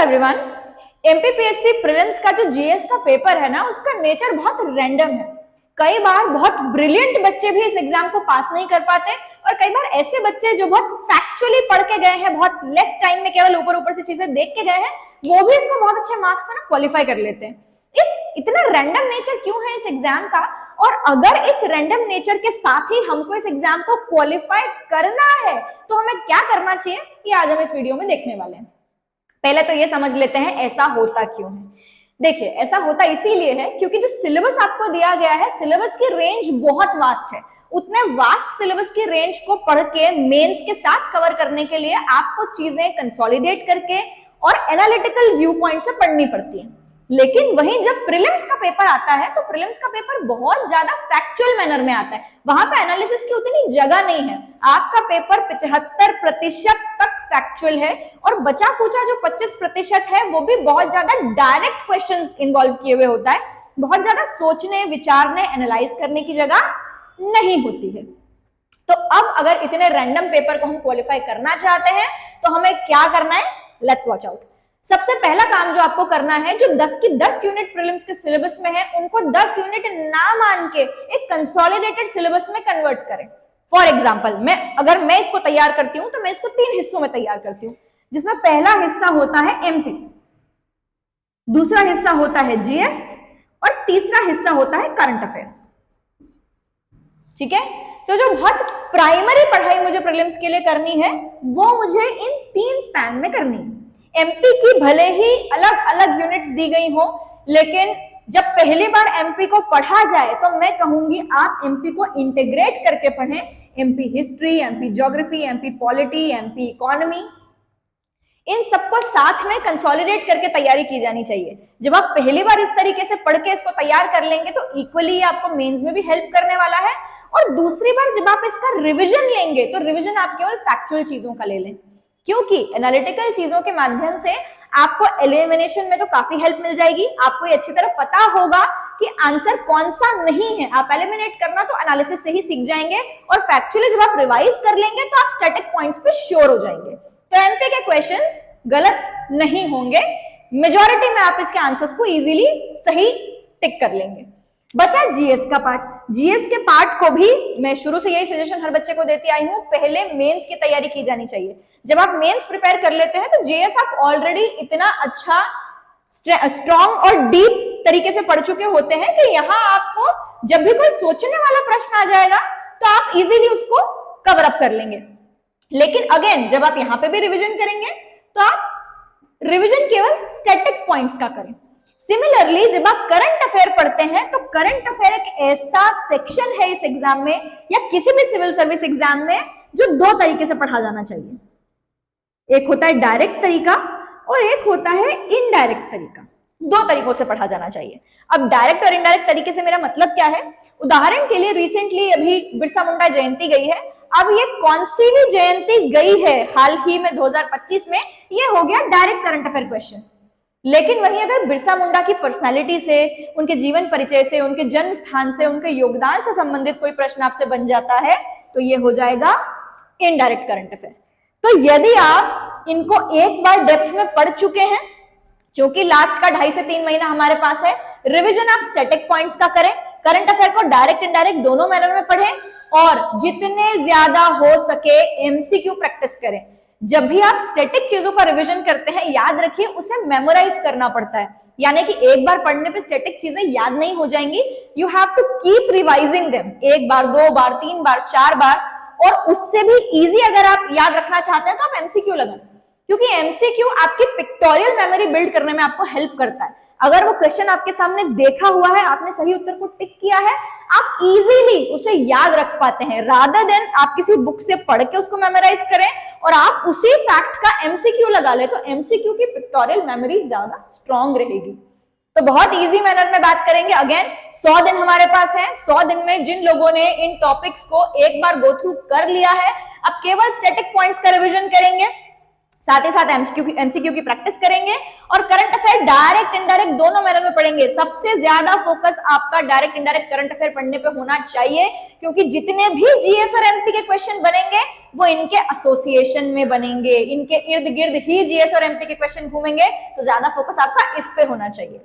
Everyone, MPPSC prelims का जो GS का पेपर है ना, उसका नेचर बहुत रैंडम है। कई बार बहुत ब्रिलियंट बच्चे भी इस एग्जाम को पास नहीं कर पाते और कई बार ऐसे बच्चे जो बहुत फैक्चुअली पढ़ के गए हैं, बहुत लेस टाइम में केवल ऊपर ऊपर से चीजें देख के गए हैं, वो भी इसको बहुत अच्छे मार्क्स से ना क्वालिफाई कर लेते हैं। इतना रैंडम नेचर क्यों है इस एग्जाम का, और अगर इस रैंडम नेचर के साथ ही हमको इस एग्जाम को क्वालिफाई करना है तो हमें क्या करना चाहिए, ये आज हम इस वीडियो में देखने वाले हैं। पहले तो ये समझ लेते हैं ऐसा होता क्यों है। देखिए, ऐसा होता इसीलिए है क्योंकि जो सिलेबस आपको दिया गया है, सिलेबस की रेंज बहुत वास्ट है। उतने वास्ट सिलेबस की रेंज को पढ़ के मेंस के साथ कवर करने के लिए आपको चीजें कंसोलिडेट करके और एनालिटिकल व्यू पॉइंट से पढ़नी पड़ती है। लेकिन वहीं जब प्रीलिम्स का पेपर आता है तो प्रीलिम्स का पेपर बहुत ज्यादा फैक्चुअल मैनर में आता है। वहां पे एनालिसिस की उतनी जगह नहीं है। आपका पेपर 75% तक फैक्चुअल है और बचा कुचा जो 25% है वो भी बहुत ज्यादा डायरेक्ट क्वेश्चंस इन्वॉल्व किए हुए होता है। बहुत ज्यादा सोचने, विचारने, एनालाइज करने की जगह नहीं होती है। तो अब अगर इतने रैंडम पेपर को हम क्वालिफाई करना चाहते हैं तो हमें क्या करना है, लेट्स वॉच आउट। सबसे पहला काम जो आपको करना है, जो 10 की 10 यूनिट प्रीलिम्स के सिलेबस में है, उनको 10 यूनिट ना मान के एक कंसोलिडेटेड सिलेबस में कन्वर्ट करें। फॉर एग्जाम्पल, अगर मैं इसको तैयार करती हूं तो मैं इसको 3 हिस्सों में तैयार करती हूं, जिसमें पहला हिस्सा होता है एमपी, दूसरा हिस्सा होता है जीएस और तीसरा हिस्सा होता है करंट अफेयर्स। ठीक है, तो जो बहुत प्राइमरी पढ़ाई मुझे प्रीलिम्स के लिए करनी है वो मुझे इन 3 स्पैन में करनी है। एमपी की भले ही अलग अलग यूनिट्स दी गई हो, लेकिन जब पहली बार एमपी को पढ़ा जाए तो मैं कहूंगी आप एमपी को इंटीग्रेट करके पढ़ें। MP history, MP geography, MP polity, MP economy, इन सबको साथ में कंसोलिडेट करके तैयारी की जानी चाहिए। जब आप पहली बार इस तरीके से पढ़ के इसको तैयार कर लेंगे तो इक्वली आपको मेंस में भी हेल्प करने वाला है, और दूसरी बार जब आप इसका रिविजन लेंगे तो रिविजन आप केवल फैक्चुअल चीजों का ले लें, क्योंकि एनालिटिकल चीजों के माध्यम से आपको एलिमिनेशन में तो काफी हेल्प मिल जाएगी। आपको ये अच्छी तरह पता होगा कि आंसर कौन सा नहीं है। आप एलिमिनेट करना तो एनालिसिस से ही सीख जाएंगे, और फैक्चुअली जब आप रिवाइज कर लेंगे तो आप स्टैटिक पॉइंट्स पे श्योर हो जाएंगे। तो एमपी के क्वेश्चंस गलत नहीं होंगे, मेजॉरिटी में आप इसके आंसर्स को इजीली सही टिक कर लेंगे। बचा जीएस का पार्ट। जीएस के पार्ट को भी मैं शुरू से यही सजेशन हर बच्चे को देती आई हूं, पहले मेंस की तैयारी की जानी चाहिए। जब आप मेंस प्रिपेयर कर लेते हैं तो जीएस आप ऑलरेडी इतना अच्छा, स्ट्रॉन्ग और डीप तरीके से पढ़ चुके होते हैं कि यहां आपको जब भी कोई सोचने वाला प्रश्न आ जाएगा तो आप इजीली उसको कवर अप कर लेंगे। लेकिन अगेन, जब आप यहां पे भी रिविजन करेंगे तो आप रिविजन केवल स्टैटिक पॉइंट्स का करें। सिमिलरली जब आप करंट अफेयर पढ़ते हैं तो करंट अफेयर एक ऐसा सेक्शन है इस एग्जाम में या किसी भी सिविल सर्विस एग्जाम में जो 2 तरीके से पढ़ा जाना चाहिए। एक होता है डायरेक्ट तरीका और एक होता है इनडायरेक्ट तरीका। 2 तरीकों से पढ़ा जाना चाहिए। अब डायरेक्ट और इनडायरेक्ट तरीके से मेरा मतलब क्या है, उदाहरण के लिए रिसेंटली अभी बिरसा मुंडा जयंती गई है। अब ये कौन सी भी जयंती गई है हाल ही में 2025 में, ये हो गया डायरेक्ट करंट अफेयर क्वेश्चन। लेकिन वहीं अगर बिरसा मुंडा की पर्सनालिटी से, उनके जीवन परिचय से, उनके जन्म स्थान से, उनके योगदान से संबंधित कोई प्रश्न आपसे बन जाता है तो ये हो जाएगा इनडायरेक्ट करंट अफेयर। तो यदि आप इनको एक बार डेप्थ में पढ़ चुके हैं, क्योंकि लास्ट का 2.5 से 3 महीना हमारे पास है, रिविजन आप स्टैटिक पॉइंट्स का करें, करंट अफेयर को डायरेक्ट इनडायरेक्ट दोनों मैनर में पढ़ें, और जितने ज्यादा हो सके एमसीक्यू प्रैक्टिस करें। जब भी आप स्टैटिक चीजों का रिवीजन करते हैं, याद रखिए उसे मेमोराइज करना पड़ता है, यानी कि एक बार पढ़ने पे स्टैटिक चीजें याद नहीं हो जाएंगी। You have to keep revising them, 1 बार, 2 बार, 3 बार, 4 बार, और उससे भी इजी अगर आप याद रखना चाहते हैं तो आप एमसीक्यू लगाएं, क्योंकि एमसीक्यू आपकी पिक्टोरियल मेमोरी बिल्ड करने में आपको हेल्प करता है। अगर वो क्वेश्चन आपके सामने देखा हुआ है, आपने सही उत्तर को टिक किया है, आप इजीली उसे याद रख पाते हैं, रादर देन आप किसी बुक से पढ़ के उसको मेमोराइज करें और आप उसी फैक्ट का एमसीक्यू लगा ले, तो एमसीक्यू की पिक्टोरियल मेमोरी ज्यादा स्ट्रॉन्ग रहेगी। तो बहुत इजी मैनर में बात करेंगे। अगेन 100 दिन हमारे पास है। 100 दिन में जिन लोगों ने इन टॉपिक्स को एक बार गो थ्रू कर लिया है, अब केवल स्टैटिक पॉइंट्स का रिवीजन करेंगे, साथ ही साथ एमसीक्यू की प्रैक्टिस करेंगे, और करंट अफेयर डायरेक्ट इनडायरेक्ट दोनों मैनर में पढ़ेंगे। सबसे ज्यादा फोकस आपका डायरेक्ट इनडायरेक्ट करंट अफेयर पढ़ने पे होना चाहिए, क्योंकि जितने भी जीएस और एमपी के क्वेश्चन बनेंगे वो इनके एसोसिएशन में बनेंगे, इनके इर्द गिर्द ही जीएस और एमपी के क्वेश्चन घूमेंगे, तो ज्यादा फोकस आपका इस पे होना चाहिए।